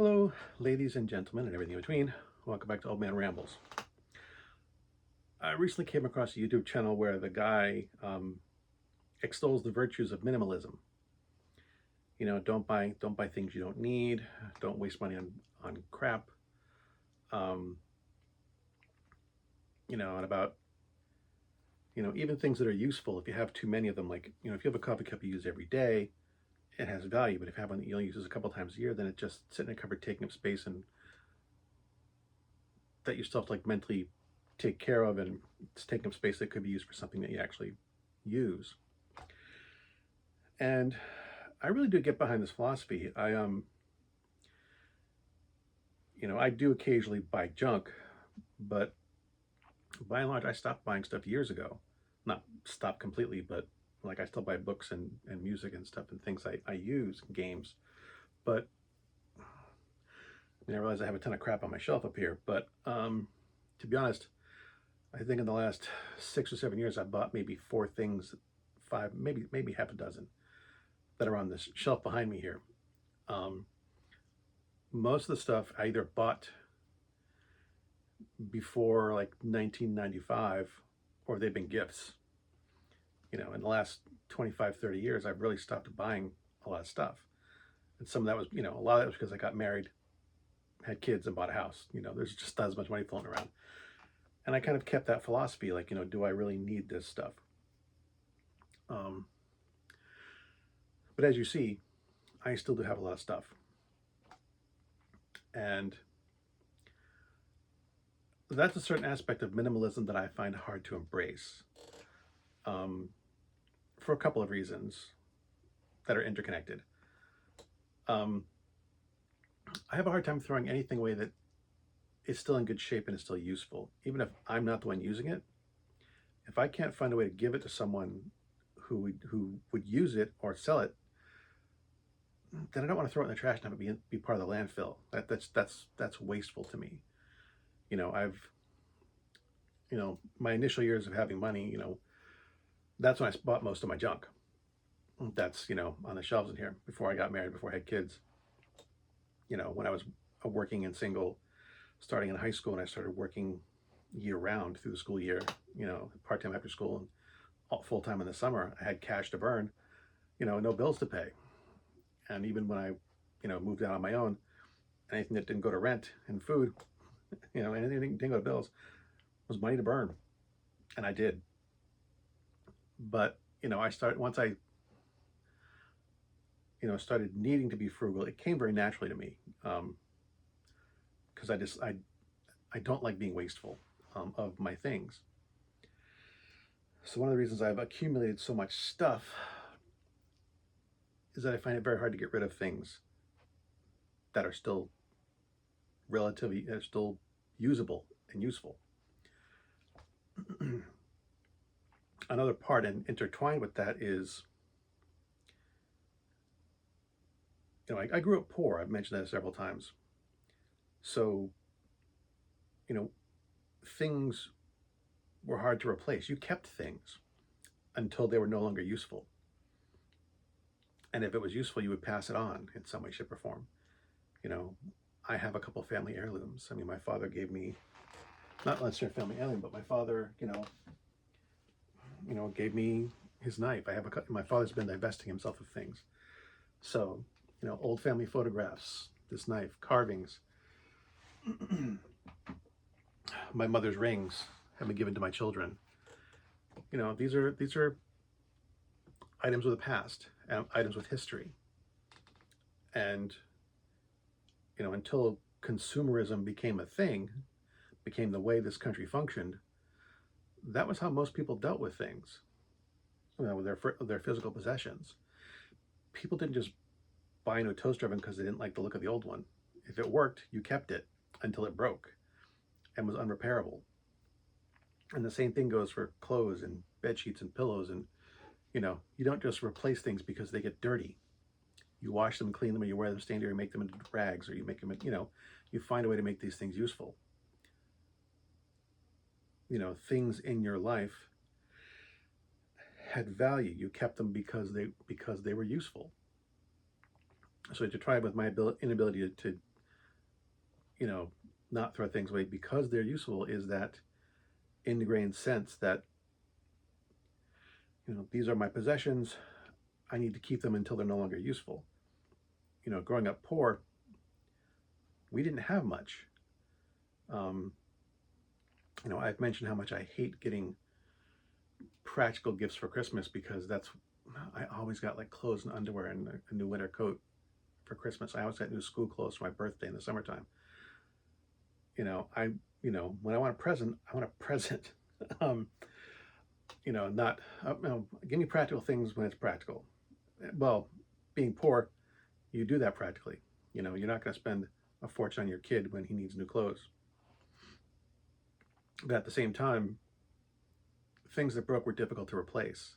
Hello, ladies and gentlemen, and everything in between. Welcome back to Old Man Rambles. I recently came across a YouTube channel where the guy extols the virtues of minimalism. You know, don't buy things you don't need. Don't waste money on crap. Um, and about even things that are useful. If you have too many of them, like if you have a coffee cup you use every day, it has value. But if you have one you only use a couple times a year, then it just sits in a cupboard taking up space, and that you still have to like mentally take care of, and it's taking up space that could be used for something that you actually use. And I really do get behind this philosophy. I do occasionally buy junk, but by and large I stopped buying stuff years ago. Not stopped completely, but like I still buy books and music and stuff and things I use, games. But I realize I have a ton of crap on my shelf up here, but to be honest, I think in the last 6 or 7 years, I bought maybe four things, five, maybe half a dozen that are on this shelf behind me here. Most of the stuff I either bought before like 1995, or they've been gifts. In the last 25, 30 years, I've really stopped buying a lot of stuff. And some of that was, a lot of that was because I got married, had kids, and bought a house. There's just not as much money floating around. And I kind of kept that philosophy, like, do I really need this stuff? But as you see, I still do have a lot of stuff. And that's a certain aspect of minimalism that I find hard to embrace, for a couple of reasons that are interconnected. I have a hard time throwing anything away that is still in good shape and is still useful, even if I'm not the one using it. If I can't find a way to give it to someone who would use it or sell it, then I don't want to throw it in the trash and have it be part of the landfill. That's wasteful to me. My initial years of having money, that's when I bought most of my junk. That's, on the shelves in here before I got married, before I had kids. When I was working and single, starting in high school, and I started working year round through the school year, part-time after school and full-time in the summer, I had cash to burn, no bills to pay. And even when I, moved out on my own, anything that didn't go to rent and food, anything that didn't go to bills was money to burn. And I did. But, once I started needing to be frugal, it came very naturally to me, because I don't like being wasteful of my things. So one of the reasons I've accumulated so much stuff is that I find it very hard to get rid of things that are still still usable and useful. Another part, and intertwined with that, is I grew up poor. I've mentioned that several times. So, things were hard to replace. You kept things until they were no longer useful. And if it was useful, you would pass it on in some way, shape, or form. I have a couple family heirlooms. My father gave me, not necessarily family heirloom, but my father, gave me his knife. My father's been divesting himself of things. So, old family photographs, this knife, carvings, my mother's rings have been given to my children. These are items of the past, items with history. And, until consumerism became a thing, became the way this country functioned, that was how most people dealt with things, with their physical possessions. People didn't just buy a new toaster oven because they didn't like the look of the old one. If it worked, you kept it until it broke and was unrepairable. And the same thing goes for clothes and bed sheets and pillows. And you don't just replace things because they get dirty. You wash them, clean them, or you wear them stained, or you make them into rags, or you make them, you find a way to make these things useful. Things in your life had value. You kept them because they were useful. So to try with my inability to you know, not throw things away because they're useful is that ingrained sense that, you know, these are my possessions. I need to keep them until they're no longer useful. You know, growing up poor, we didn't have much. Um, you know, I've mentioned how much I hate getting practical gifts for Christmas because I always got like clothes and underwear and a new winter coat for Christmas. I always got new school clothes for my birthday in the summertime. You know, when I want a present, I want a present. um, you know, not, give me practical things when it's practical. Well, being poor, you do that practically. You know, you're not going to spend a fortune on your kid when he needs new clothes. But at the same time, things that broke were difficult to replace.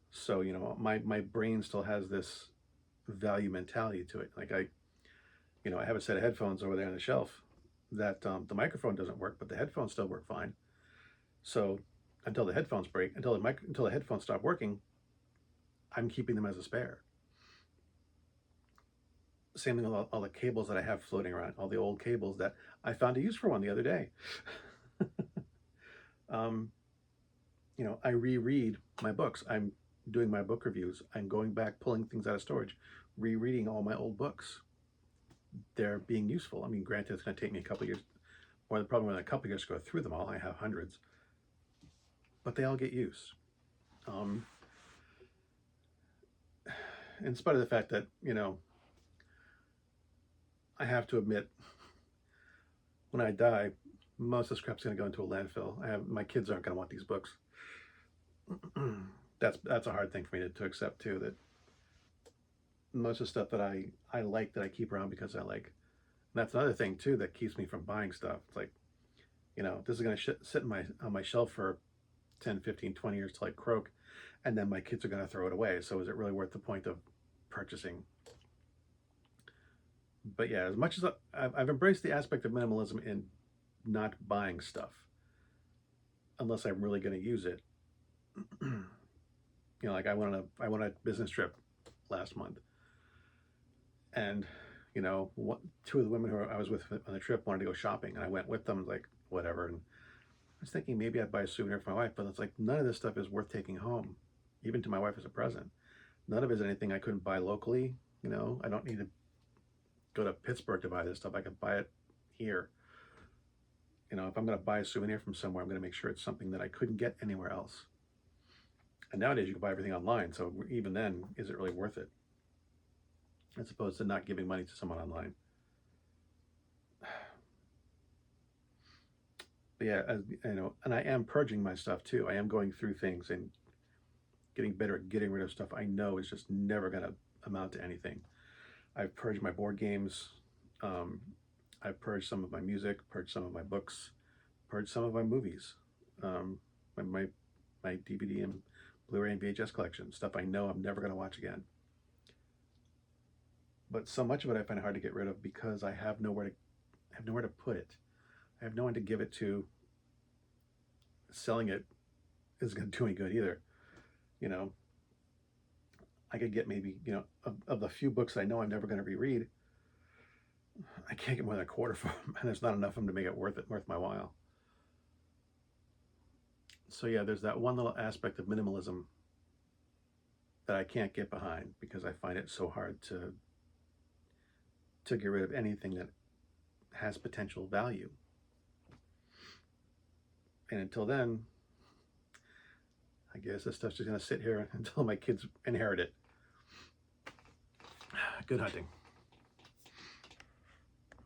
So, you know, my brain still has this value mentality to it. Like I have a set of headphones over there on the shelf that the microphone doesn't work, but the headphones still work fine. So until the headphones break, until the headphones stop working, I'm keeping them as a spare. Same thing with all the cables that I have floating around, all the old cables that I found a use for one the other day. You know, I reread my books. I'm doing my book reviews. I'm going back, pulling things out of storage, rereading all my old books. They're being useful. I mean, granted, it's going to take me a couple years, or probably more than a couple years to go through them all. I have hundreds, but they all get use. In spite of the fact that, you know, I have to admit, when I die, most of the scrap's going to go into a landfill. My kids aren't going to want these books. That's a hard thing for me to accept too. That most of the stuff that I like, that I keep around because I like. And that's another thing too that keeps me from buying stuff. It's like, you know, this is going to sit on my shelf for 10, 15, 20 years till I croak, and then my kids are going to throw it away. So is it really worth the point of purchasing? But yeah, as much as I've embraced the aspect of minimalism in not buying stuff unless I'm really going to use it. You know, like I went on a business trip last month, and you know, two of the women who I was with on the trip wanted to go shopping, and I went with them, like whatever. And I was thinking maybe I'd buy a souvenir for my wife, but it's like none of this stuff is worth taking home, even to my wife as a present. None of it is anything I couldn't buy locally. You know, I don't need to go to Pittsburgh to buy this stuff. I could buy it here. You know, if I'm going to buy a souvenir from somewhere, I'm going to make sure it's something that I couldn't get anywhere else. And nowadays you can buy everything online, so even then, is it really worth it? As opposed to not giving money to someone online. But yeah, you know, and I am purging my stuff too. I am going through things and getting better at getting rid of stuff I know is just never going to amount to anything. I've purged my board games. I've purged some of my music, purged some of my books, purged some of my movies, my DVD and Blu-ray and VHS collection, stuff I know I'm never going to watch again. But so much of it I find it hard to get rid of because I have nowhere to put it. I have no one to give it to. Selling it isn't going to do any good either. You know, I could get maybe, you know, of the few books I know I'm never going to reread, I can't get more than a quarter for them, and there's not enough of them to make it worth my while. So yeah, there's that one little aspect of minimalism that I can't get behind because I find it so hard to get rid of anything that has potential value. And until then, I guess this stuff's just going to sit here until my kids inherit it. Good hunting.